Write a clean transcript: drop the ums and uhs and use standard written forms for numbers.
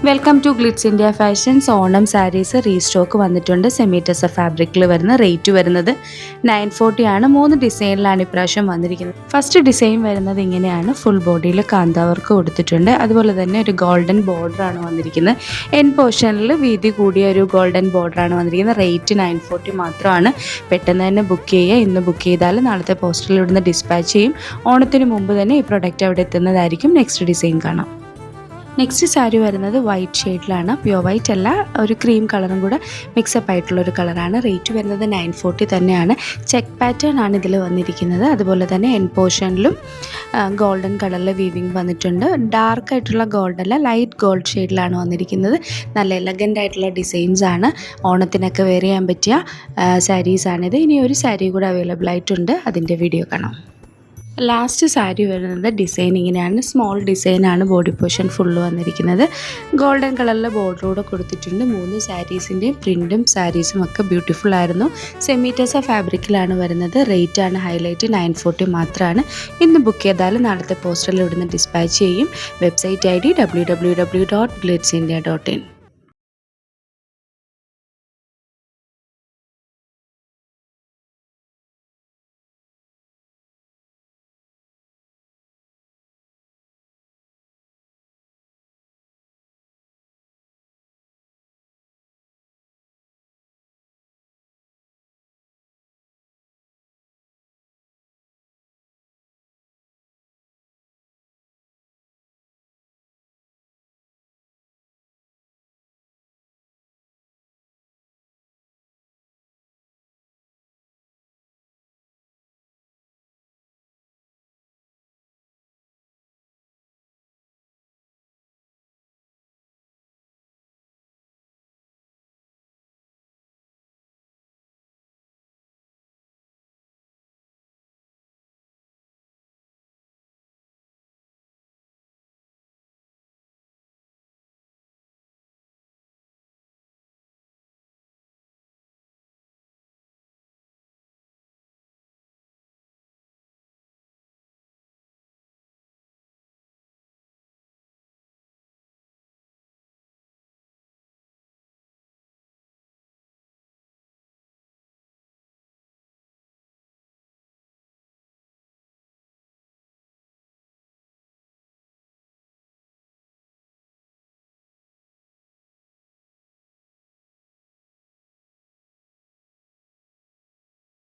Welcome to glitz India fashions. Onam saris restock വന്നിട്ടുണ്ട്. Semi tussar ഫാബ്രിക്കിൽ വരുന്ന റേറ്റ് വരുന്നത് 940 ആണ്. 3 ഡിസൈനിലാണ് ഇപ്രാവശ്യം വന്നിരിക്കുന്നത്. ഫസ്റ്റ് ഡിസൈൻ വരുന്നത് ഇങ്ങനെയാണ്. ഫുൾ ബോഡിയിൽ കാന്ത വർക്ക് കൊടുത്തിട്ടുണ്ട്. അതുപോലെ തന്നെ ഒരു ഗോൾഡൻ ബോർഡറാണ് വന്നിരിക്കുന്നത്. എൻ പോർഷനിൽ വീതി കൂടിയ ഒരു ഗോൾഡൻ ബോർഡറാണ് വന്നിരിക്കുന്നത്. റേറ്റ് 940 മാത്രമാണ്. പെട്ടെന്ന് തന്നെ ബുക്ക് ചെയ്യുക. ഇന്ന് ബുക്ക് ചെയ്താൽ നാളത്തെ പോസ്റ്ററിൽ ഇവിടുന്ന് ഡിസ്പാച്ച് ചെയ്യും. ഓണത്തിന് മുമ്പ് തന്നെ ഈ പ്രൊഡക്റ്റ് അവിടെ എത്തുന്നതായിരിക്കും. നെക്സ്റ്റ് ഡിസൈൻ കാണാം. നെക്സ്റ്റ് സാരി വരുന്നത് വൈറ്റ് ഷെയ്ഡിലാണ്. പ്യുവർ വൈറ്റ് അല്ല, ഒരു ക്രീം കളറും കൂടെ മിക്സപ്പ് ആയിട്ടുള്ളൊരു കളറാണ്. റേറ്റ് വരുന്നത് 940 തന്നെയാണ്. ചെക്ക് പാറ്റേൺ ആണ് ഇതിൽ വന്നിരിക്കുന്നത്. അതുപോലെ തന്നെ എൻ പോർഷനിലും ഗോൾഡൻ കളറിൽ വീവിങ് വന്നിട്ടുണ്ട്. ഡാർക്ക് ആയിട്ടുള്ള ഗോൾഡ് അല്ല, ലൈറ്റ് ഗോൾഡ് ഷെയ്ഡിലാണ് വന്നിരിക്കുന്നത്. നല്ല എലഗൻ്റ് ആയിട്ടുള്ള ഡിസൈൻസ് ആണ്. ഓണത്തിനൊക്കെ വെയർ ചെയ്യാൻ പറ്റിയ സാരീസാണിത്. ഇനി ഒരു സാരി കൂടെ അവൈലബിൾ ആയിട്ടുണ്ട്. അതിൻ്റെ വീഡിയോ കാണാം. ലാസ്റ്റ് സാരി വരുന്നത് ഡിസൈൻ ഇങ്ങനെയാണ്. സ്മോൾ ഡിസൈനാണ്. ബോഡി പോർഷൻ ഫുള്ള് വന്നിരിക്കുന്നത്. ഗോൾഡൻ കളറിലെ ബോർഡറോടെ കൊടുത്തിട്ടുണ്ട്. 3 സാരീസിൻ്റെയും പ്രിൻറ്റും സാരീസും ഒക്കെ ബ്യൂട്ടിഫുൾ ആയിരുന്നു. സെമി ടെസർ ഫാബ്രിക്കിലാണ് വരുന്നത്. റേറ്റ് ആണ് ഹൈലൈറ്റ്, 940 മാത്രമാണ്. ഇന്ന് ബുക്ക് ചെയ്താൽ നാളത്തെ പോസ്റ്ററിൽ ഇവിടുന്ന് ഡിസ്പാച്ച് ചെയ്യും. Website ID www.glitzindia.in.